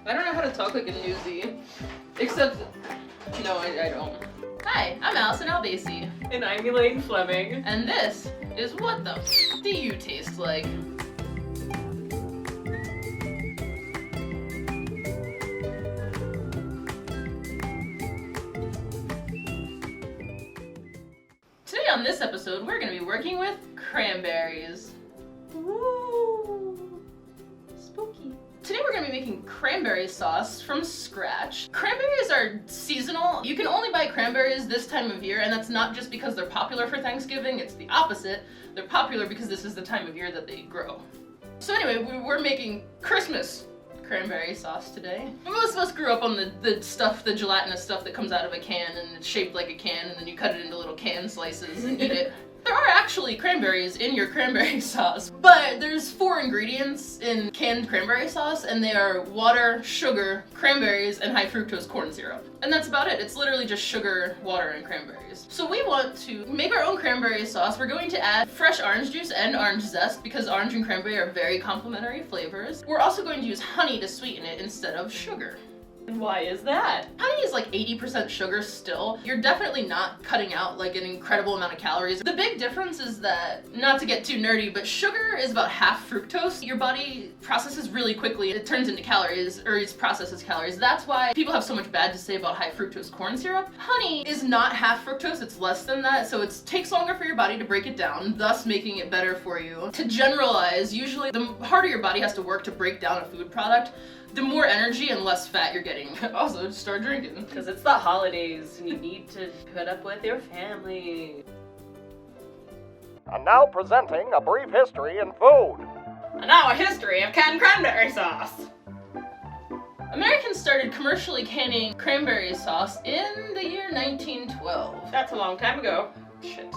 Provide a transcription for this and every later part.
I don't know how to talk like a newsie. Except, no, I don't. Hi, I'm Allison Albasi. And I'm Elaine Fleming. And this is What the F Do You Taste Like? Today on this episode, we're going to be working with cranberries. Ooh, spooky. Today we're going to be making cranberry sauce from scratch. Cranberries are seasonal. You can only buy cranberries this time of year, and that's not just because they're popular for Thanksgiving, it's the opposite. They're popular because this is the time of year that they grow. So anyway, we're making Christmas cranberry sauce today. Most of us grew up on the gelatinous stuff that comes out of a can and it's shaped like a can and then you cut it into little can slices and eat it. There are actually cranberries in your cranberry sauce, but there's 4 ingredients in canned cranberry sauce, and they are water, sugar, cranberries, and high fructose corn syrup. And that's about it. It's literally just sugar, water, and cranberries. So we want to make our own cranberry sauce. We're going to add fresh orange juice and orange zest because orange and cranberry are very complementary flavors. We're also going to use honey to sweeten it instead of sugar. And why is that? Honey is like 80% sugar still. You're definitely not cutting out like an incredible amount of calories. The big difference is that, not to get too nerdy, but sugar is about half fructose. Your body processes really quickly. It turns into calories, or it processes calories. That's why people have so much bad to say about high fructose corn syrup. Honey is not half fructose, it's less than that, so it takes longer for your body to break it down, thus making it better for you. To generalize, usually the harder your body has to work to break down a food product, the more energy and less fat you're getting. Also, just start drinking. Because it's the holidays and you need to put up with your family. And now presenting a brief history in food. And now a history of canned cranberry sauce. Americans started commercially canning cranberry sauce in the year 1912. That's a long time ago. Shit.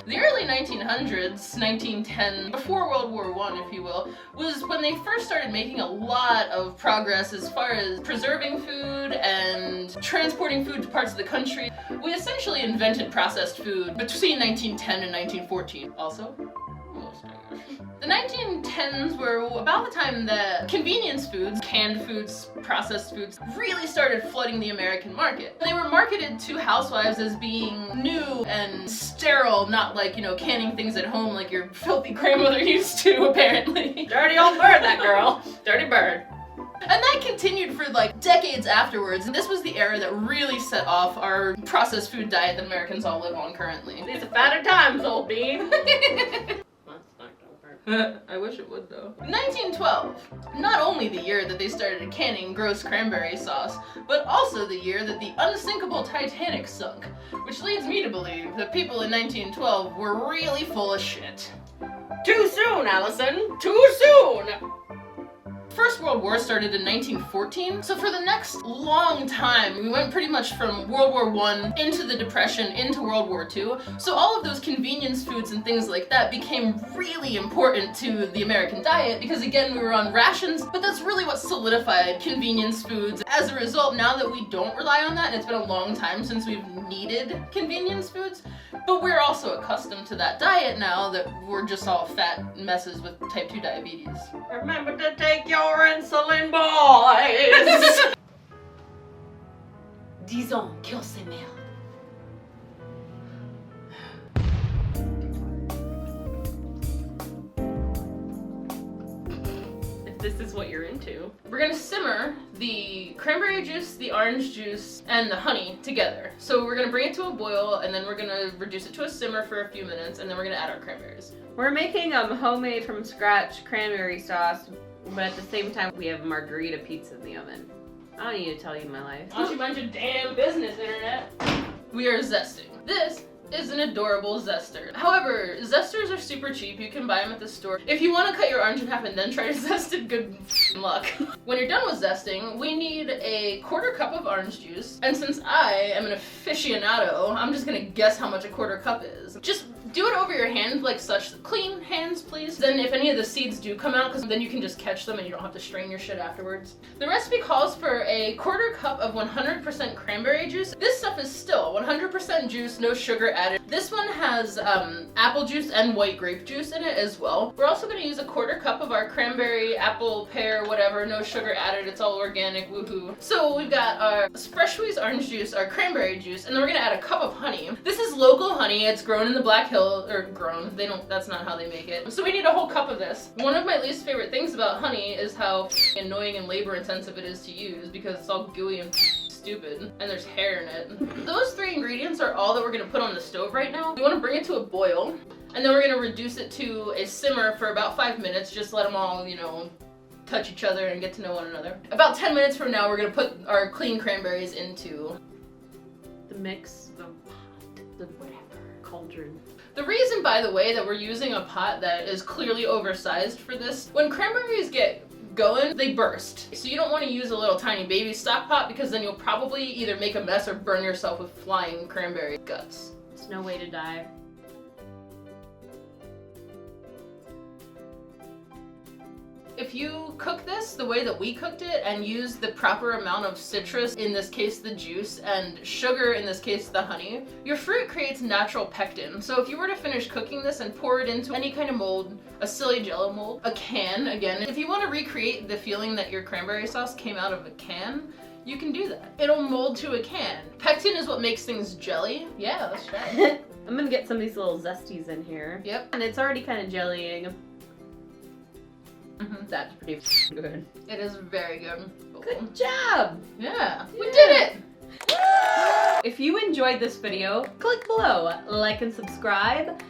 The early 1900s, 1910, before World War I, if you will, was when they first started making a lot of progress as far as preserving food and transporting food to parts of the country. We essentially invented processed food between 1910 and 1914. Also, almost English. The 1910s were about the time that convenience foods, canned foods, processed foods, really started flooding the American market. They were marketed to housewives as being new and sterile, not like, you know, canning things at home like your filthy grandmother used to, apparently. Dirty old bird, that girl. Dirty bird. And that continued for like decades afterwards, and this was the era that really set off our processed food diet that Americans all live on currently. These are fatter times, old bean. I wish it would though. 1912. Not only the year that they started canning gross cranberry sauce, but also the year that the unsinkable Titanic sunk, which leads me to believe that people in 1912 were really full of shit. Too soon, Allison. Too soon. First World War started in 1914, so for the next long time, we went pretty much from World War I into the Depression, into World War II, so all of those convenience foods and things like that became really important to the American diet because, again, we were on rations, but that's really what solidified convenience foods. As a result, now that we don't rely on that, and it's been a long time since we've needed convenience foods, but we're also accustomed to that diet now that we're just all fat messes with type 2 diabetes. Remember to take your insulin, boys! Disons que c'est merde. If this is what you're into. We're gonna simmer the cranberry juice, the orange juice, and the honey together. So we're gonna bring it to a boil, and then we're gonna reduce it to a simmer for a few minutes, and then we're gonna add our cranberries. We're making homemade from scratch cranberry sauce, but at the same time we have margarita pizza in the oven. I don't need to tell you my life. Why don't you mind your damn business, internet? We are zesting. This is an adorable zester. However, zesters are super cheap. You can buy them at the store. If you want to cut your orange in half and then try to zest it, good luck. When you're done with zesting, we need a 1/4 cup of orange juice. And since I am an aficionado, I'm just gonna guess how much a 1/4 cup is. Just Do it over your hand like such. Clean hands, please. Then if any of the seeds do come out, because then you can just catch them and you don't have to strain your shit afterwards. The recipe calls for a 1/4 cup of 100% cranberry juice. This stuff is still 100% juice, no sugar added. This one has apple juice and white grape juice in it as well. We're also going to use a 1/4 cup of our cranberry, apple, pear, whatever, no sugar added. It's all organic, woohoo. So we've got our fresh squeezed orange juice, our cranberry juice, and then we're going to add a cup of honey. This is local honey. It's grown in the Black Hill, or grown. That's not how they make it. So we need a whole cup of this. One of my least favorite things about honey is how annoying and labor intensive it is to use because it's all gooey and stupid and there's hair in it. Those 3 ingredients are all that we're going to put on the stove right now. We want to bring it to a boil, and then we're going to reduce it to a simmer for about 5 minutes. Just let them all, you know, touch each other and get to know one another. About 10 minutes from now, we're going to put our clean cranberries into the mix, the whatever, cauldron. The reason, by the way, that we're using a pot that is clearly oversized for this, when cranberries get going, they burst. So you don't want to use a little tiny baby stock pot because then you'll probably either make a mess or burn yourself with flying cranberry guts. It's no way to die. If you cook this the way that we cooked it and use the proper amount of citrus, in this case the juice, and sugar, in this case the honey, your fruit creates natural pectin. So if you were to finish cooking this and pour it into any kind of mold, a silly jello mold, a can, again, if you want to recreate the feeling that your cranberry sauce came out of a can, you can do that. It'll mold to a can. Pectin is what makes things jelly. Yeah, that's right. I'm gonna get some of these little zesties in here. Yep. And it's already kind of jellying. That's pretty good. It is very good. Good job! Yeah, we did it! If you enjoyed this video, click below, like and subscribe.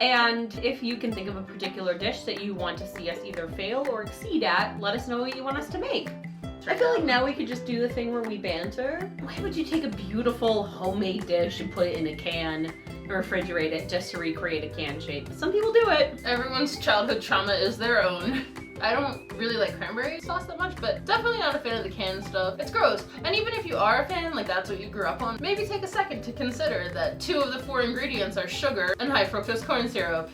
And if you can think of a particular dish that you want to see us either fail or exceed at, let us know what you want us to make. I feel like now we could just do the thing where we banter. Why would you take a beautiful homemade dish and put it in a can and refrigerate it just to recreate a can shape? Some people do it. Everyone's childhood trauma is their own. I don't really like cranberry sauce that much, but definitely not a fan of the canned stuff. It's gross. And even if you are a fan, like that's what you grew up on, maybe take a second to consider that 2 of the 4 ingredients are sugar and high fructose corn syrup.